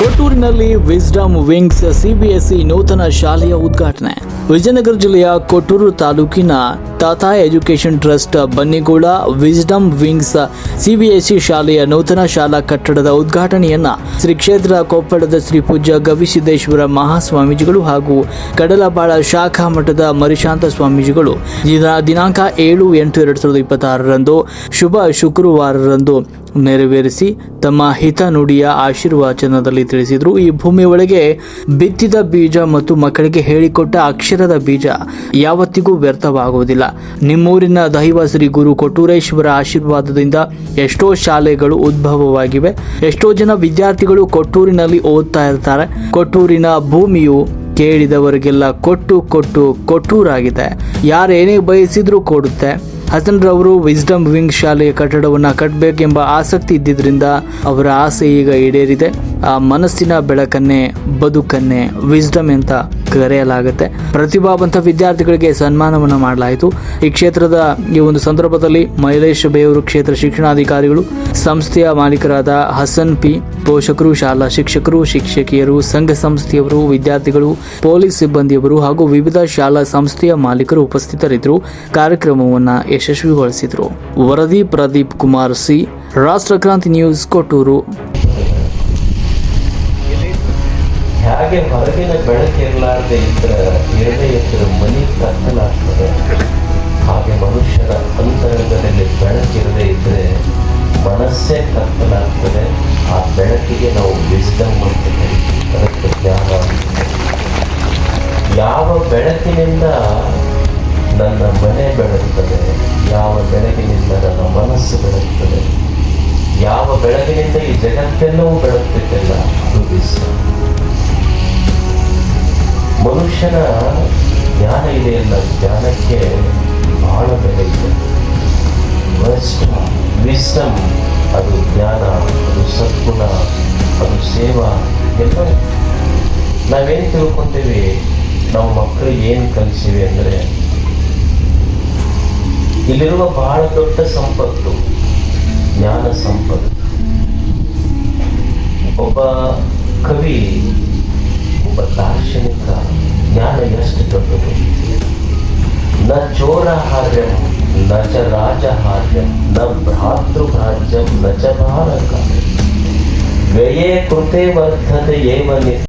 ಕೊಟ್ಟೂರಿನಲ್ಲಿ wisdom wings CBSE ನೂತನ ಶಾಲೆಯ ಉದ್ಘಾಟನೆ. ವಿಜಯನಗರ ಜಿಲ್ಲೆಯ ಕೊಟ್ಟೂರು ತಾಲೂಕಿನ Tata education trust Bannigola wisdom wings CBSE ಶಾಲೆಯ ನೂತನ ಶಾಲಾ ಕಟ್ಟಡದ ಉದ್ಘಾಟನೆಯನ್ನ ಶ್ರೀ ಕ್ಷೇತ್ರ ಕೊಪ್ಪಳದ ಶ್ರೀ ಪೂಜ್ಯ ಗವಿಸಿದ್ದೇಶ್ವರ ಮಹಾಸ್ವಾಮೀಜಿಗಳು ಹಾಗೂ ಕಡಲಬಾಳ ಶಾಖಾ ಮಠದ ಮರಿಶಾಂತ ಸ್ವಾಮೀಜಿಗಳು ದಿನಾಂಕ 7/8/2026 ಶುಭ ಶುಕ್ರವಾರರಂದು ನೆರವೇರಿಸಿ ತಮ್ಮ ಹಿತ ನುಡಿಯ ಆಶೀರ್ವಚನದಲ್ಲಿ ತಿಳಿಸಿದರು. ಈ ಭೂಮಿ ಒಳಗೆ ಬಿತ್ತಿದ ಬೀಜ ಮತ್ತು ಮಕ್ಕಳಿಗೆ ಹೇಳಿಕೊಟ್ಟ ಅಕ್ಷರದ ಬೀಜ ಯಾವತ್ತಿಗೂ ವ್ಯರ್ಥವಾಗುವುದಿಲ್ಲ. ನಿಮ್ಮೂರಿನ ದೈವ ಶ್ರೀ ಗುರು ಕೊಟ್ಟೂರೇಶ್ವರ ಆಶೀರ್ವಾದದಿಂದ ಎಷ್ಟೋ ಶಾಲೆಗಳು ಉದ್ಭವವಾಗಿವೆ. ಎಷ್ಟೋ ಜನ ವಿದ್ಯಾರ್ಥಿಗಳು ಕೊಟ್ಟೂರಿನಲ್ಲಿ ಓದ್ತಾ ಇರ್ತಾರೆ. ಕೊಟ್ಟೂರಿನ ಭೂಮಿಯು ಕೇಳಿದವರಿಗೆಲ್ಲ ಕೊಟ್ಟೂರಾಗಿದೆ. ಯಾರೇನೇ ಬಯಸಿದ್ರೂ ಕೊಡುತ್ತೆ. ಹಸನ್ ರವರು ವಿಸ್ಡಮ್ ವಿಂಗ್ ಶಾಲೆಯ ಕಟ್ಟಡವನ್ನು ಕಟ್ಟಬೇಕೆಂಬ ಆಸಕ್ತಿ ಇದ್ದಿದ್ದರಿಂದ ಅವರ ಆಸೆ ಈಗ ಈಡೇರಿದೆ. ಆ ಮನಸ್ಸಿನ ಬೆಳಕನ್ನೇ ಬದುಕನ್ನೇ ವಿಸ್ಡಮ್ ಅಂತ ಕರೆಯಲಾಗುತ್ತೆ. ಪ್ರತಿಭಾವಂತ ವಿದ್ಯಾರ್ಥಿಗಳಿಗೆ ಸನ್ಮಾನವನ್ನು ಮಾಡಲಾಯಿತು. ಈ ಕ್ಷೇತ್ರದ ಈ ಒಂದು ಸಂದರ್ಭದಲ್ಲಿ ಮೈಲೇಶ್ ಬೇವರು ಕ್ಷೇತ್ರ ಶಿಕ್ಷಣಾಧಿಕಾರಿಗಳು, ಸಂಸ್ಥೆಯ ಮಾಲೀಕರಾದ ಹಸನ್ ಪಿ, ಪೋಷಕರು, ಶಾಲಾ ಶಿಕ್ಷಕರು, ಶಿಕ್ಷಕಿಯರು, ಸಂಘ ಸಂಸ್ಥೆಯವರು, ವಿದ್ಯಾರ್ಥಿಗಳು, ಪೊಲೀಸ್ ಸಿಬ್ಬಂದಿಯವರು ಹಾಗೂ ವಿವಿಧ ಶಾಲಾ ಸಂಸ್ಥೆಯ ಮಾಲೀಕರು ಉಪಸ್ಥಿತರಿದ್ದರು. ಕಾರ್ಯಕ್ರಮವನ್ನು ಯಶಸ್ವಿಗೊಳಿಸಿದರು. ವರದಿ ಪ್ರದೀಪ್ ಕುಮಾರ್ ಸಿ, ರಾಷ್ಟ್ರಕ್ರಾಂತಿ ನ್ಯೂಸ್, ಕೊಟ್ಟೂರು. ಹಾಗೆ ಹೊರಗಿನ ಬೆಳಕಿರಲಾರದೆ ಎರಡೇ ಎತ್ತರ ಮನಿ ಕತ್ತಲಾಗ್ತದೆ. ಹಾಗೆ ಮನುಷ್ಯನ ಅಂತರಂಗದಲ್ಲಿ ಬೆಳಕಿರದೇ ಇದ್ದರೆ ಮನಸ್ಸೇ ಕತ್ತಲಾಗ್ತದೆ. ಆ ಬೆಳಕಿಗೆ ನಾವು ವಿಸ್ಡಮ್ ಅಂತ ಕರೀತೀವಿ. ಅದಕ್ಕೆ ಜ್ಞಾನ. ಯಾವ ಬೆಳಕಿನಿಂದ ನನ್ನ ಮನೆ ಬೆಳಗ್ತದೆ, ಯಾವ ಬೆಳಕಿನಿಂದ ನನ್ನ ಮನಸ್ಸು ಬೆಳಗ್ತದೆ, ಯಾವ ಬೆಳಕಿನಿಂದ ಈ ಜಗತ್ತೆಲ್ಲವೂ ಬೆಳಗ್ತಿದ್ದಲ್ಲ, ಅದು ವಿಸ್ಡಮ್. ಮನುಷ್ಯನ ಜ್ಞಾನ ಇದೆಯಲ್ಲ, ಜ್ಞಾನಕ್ಕೆ ಬಹಳ ಬೆಲೆ ಇದೆ. ವಿಸ್ಡಮ್ ಅದು ಜ್ಞಾನ, ಅದು ಸದ್ಗುಣ, ಅದು ಸೇವಾ. ಎಲ್ಲ ನಾವೇನು ತಿಳ್ಕೊಂತೀವಿ, ನಾವು ಮಕ್ಕಳಿಗೆ ಏನು ಕಲಿಸಿವಿ ಅಂದರೆ, ಇಲ್ಲಿರುವ ಬಹಳ ದೊಡ್ಡ ಸಂಪತ್ತು ಜ್ಞಾನ ಸಂಪತ್ತು. ಒಬ್ಬ ಕವಿ, ಒಬ್ಬ ದಾರ್ಶನಿಕ ಜ್ಞಾನ ಎಷ್ಟು ದೊಡ್ಡದು. ನ ಚೋರಹಾರ್ಯಂ ನ ಚ ರಾಜಹಾರ್ಯಂ ನ ಭ್ರಾತೃಭಾಜ್ಯಂ ನ ಚ ಭಾರಕ ವ್ಯಯೇ ಕೃತೆ ವರ್ಧತೆ ಏವ